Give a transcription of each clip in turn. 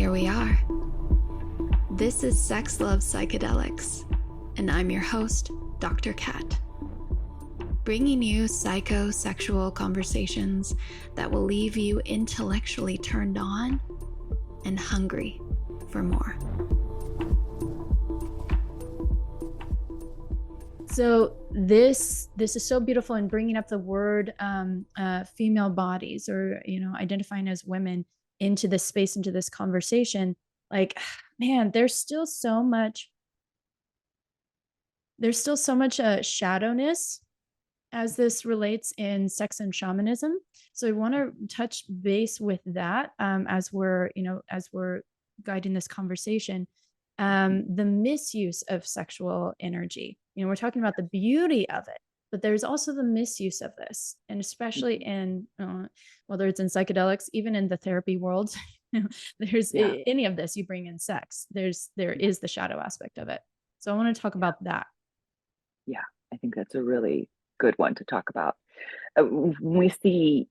here we are. This is Sex Love Psychedelics, and I'm your host, Dr. Kat, bringing you psychosexual conversations that will leave you intellectually turned on and hungry for more. So this is so beautiful in bringing up the word female bodies, or identifying as women into this space, into this conversation. Like, man, there's still so much shadowness as this relates in sex and shamanism. So I want to touch base with that as we're guiding this conversation. The misuse of sexual energy. We're talking about the beauty of it, but there's also the misuse of this, and especially in whether it's in psychedelics, even in the therapy world, there's any of this, you bring in sex, there is the shadow aspect of it. So I want to talk about that. Yeah, I think that's a really good one to talk about. When we see,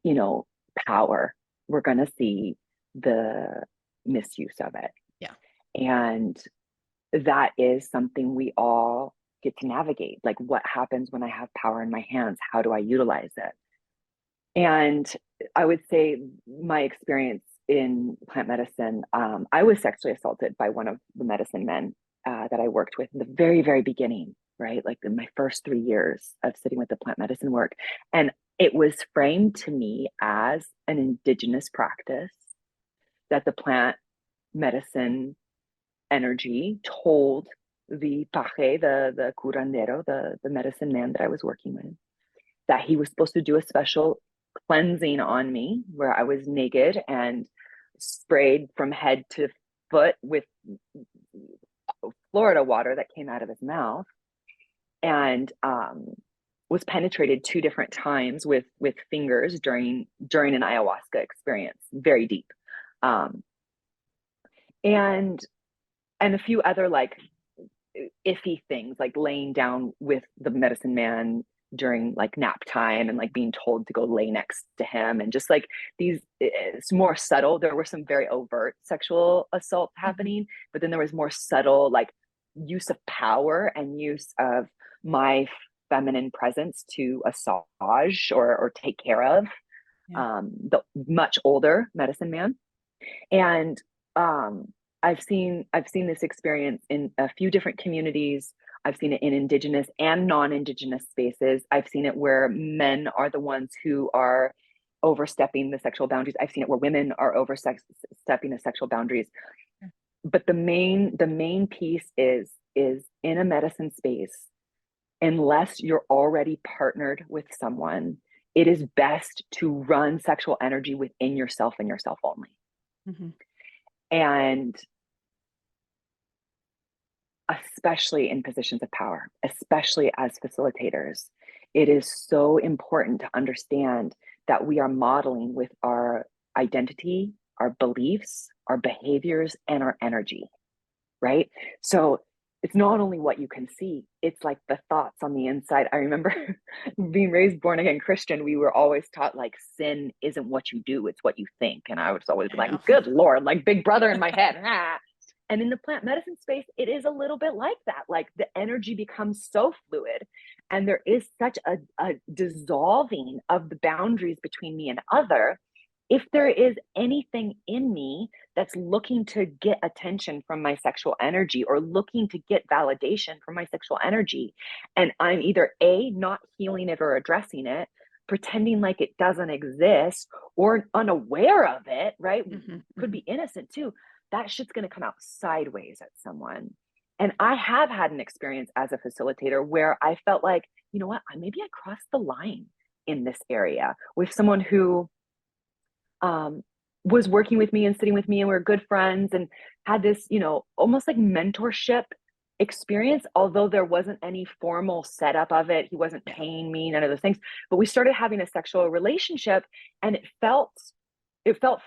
power, we're going to see the misuse of it. Yeah. And that is something we all get to navigate. Like, what happens when I have power in my hands? How do I utilize it? And I would say my experience in plant medicine, I was sexually assaulted by one of the medicine men that I worked with in the very, very beginning, right? Like in my first 3 years of sitting with the plant medicine work. And it was framed to me as an indigenous practice that the plant medicine energy told the paje, the curandero, the medicine man that I was working with, that he was supposed to do a special cleansing on me where I was naked and sprayed from head to foot with Florida water that came out of his mouth, and was penetrated 2 different times with fingers during an ayahuasca experience, very deep, and a few other like iffy things, like laying down with the medicine man during like nap time and like being told to go lay next to him, and just like these, it's more subtle. There were some very overt sexual assault happening, but then there was more subtle like use of power and use of my feminine presence to massage or take care of the much older medicine man. And I've seen this experience in a few different communities. I've seen it in indigenous and non-indigenous spaces. I've seen it where men are the ones who are overstepping the sexual boundaries. I've seen it where women are overstepping the sexual boundaries. But the main piece is in a medicine space, unless you're already partnered with someone, it is best to run sexual energy within yourself and yourself only. Mm-hmm. And especially in positions of power, especially as facilitators, it is so important to understand that we are modeling with our identity, our beliefs, our behaviors, and our energy, right? So it's not only what you can see, it's like the thoughts on the inside. I remember being raised born again Christian, we were always taught like sin isn't what you do, it's what you think. And I was always like, good Lord, like Big Brother in my head. And in the plant medicine space, it is a little bit like that. Like the energy becomes so fluid, and there is such a dissolving of the boundaries between me and other. If there is anything in me that's looking to get attention from my sexual energy or looking to get validation from my sexual energy, and I'm either A, not healing it or addressing it, pretending like it doesn't exist, or unaware of it, right? Mm-hmm. Could be innocent too. That shit's going to come out sideways at someone. And I have had an experience as a facilitator where I felt like, you know what, maybe I crossed the line in this area with someone who was working with me and sitting with me, and we were good friends and had this, almost like mentorship experience, although there wasn't any formal setup of it. He wasn't paying me, none of those things, but we started having a sexual relationship, and it felt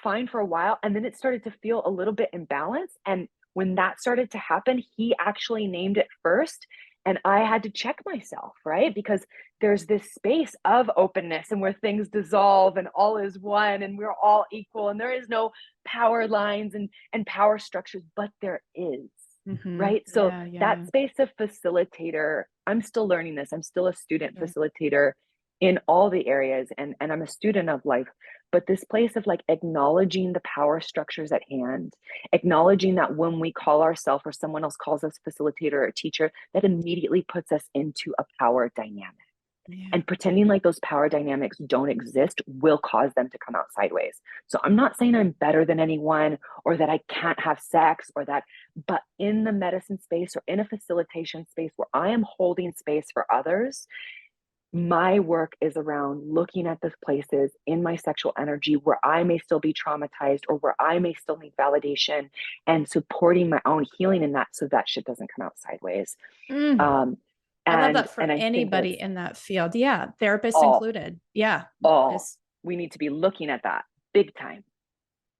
fine for a while. And then it started to feel a little bit imbalanced. And when that started to happen, he actually named it first And I had to check myself, right? Because there's this space of openness and where things dissolve and all is one and we're all equal and there is no power lines and power structures, but there is, right? So Yeah, yeah, that yeah. space of facilitator, I'm still learning this. I'm still a student Sure. facilitator in all the areas, and I'm a student of life. But this place of like acknowledging the power structures at hand, acknowledging that when we call ourselves or someone else calls us facilitator or teacher, that immediately puts us into a power dynamic. Yeah. And pretending like those power dynamics don't exist will cause them to come out sideways. So I'm not saying I'm better than anyone or that I can't have sex or that, but in the medicine space or in a facilitation space where I am holding space for others, my work is around looking at those places in my sexual energy where I may still be traumatized or where I may still need validation and supporting my own healing in that so that shit doesn't come out sideways. Mm. Um, I love and that for and I think anybody that's in that field. Yeah, therapists all included. Yeah. all This, we need to be looking at that big time.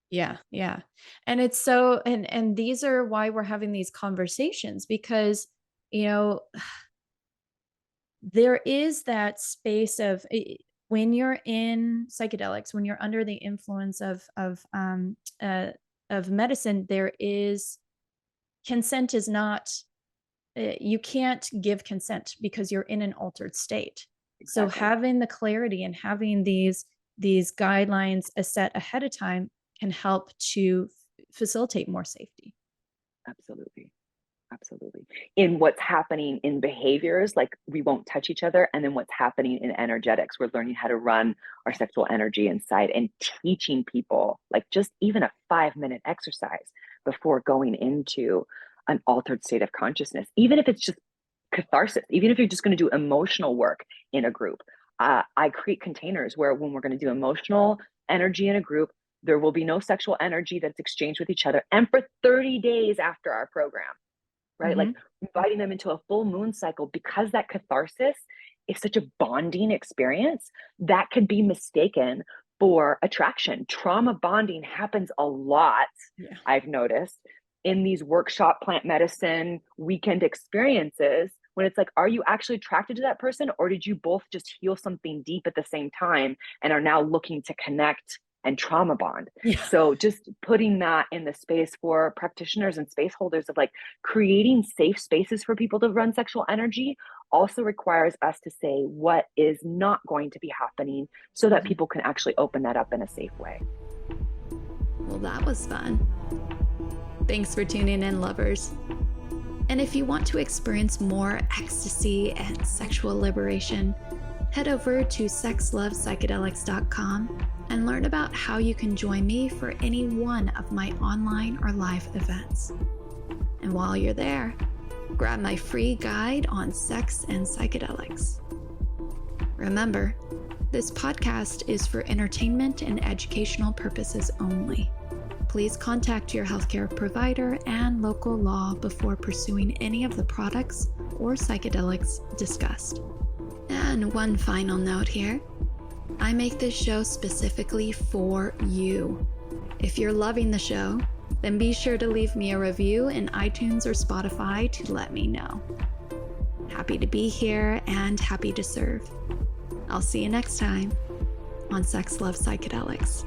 yeah, yeah. And it's so, and these are why we're having these conversations, because, you know, there is that space of when you're in psychedelics, when you're under the influence of medicine, there is consent is not, you can't give consent because you're in an altered state. So Exactly. having the clarity and having these guidelines set ahead of time can help to facilitate more safety. Absolutely. Absolutely. In what's happening in behaviors, like we won't touch each other, and then what's happening in energetics, we're learning how to run our sexual energy inside and teaching people, like just even a 5-minute exercise before going into an altered state of consciousness, even if it's just catharsis, even if you're just going to do emotional work in a group. I create containers where when we're going to do emotional energy in a group, there will be no sexual energy that's exchanged with each other. And for 30 days after our program, right? Like Mhm. inviting them into a full moon cycle because that catharsis is such a bonding experience that could be mistaken for attraction. Trauma bonding happens a lot, Yeah. I've noticed, in these workshop plant medicine weekend experiences when it's like, are you actually attracted to that person or did you both just heal something deep at the same time and are now looking to connect and trauma bond? Yeah. So just putting that in the space for practitioners and space holders of like creating safe spaces for people to run sexual energy also requires us to say what is not going to be happening so that people can actually open that up in a safe way. Well, that was fun. Thanks for tuning in, lovers. And if you want to experience more ecstasy and sexual liberation, head over to sexlovepsychedelics.com and learn about how you can join me for any one of my online or live events. And while you're there, grab my free guide on sex and psychedelics. Remember, this podcast is for entertainment and educational purposes only. Please contact your healthcare provider and local law before pursuing any of the products or psychedelics discussed. And one final note here. I make this show specifically for you. If you're loving the show, then be sure to leave me a review in iTunes or Spotify to let me know. Happy to be here and happy to serve. I'll see you next time on Sex Love Psychedelics.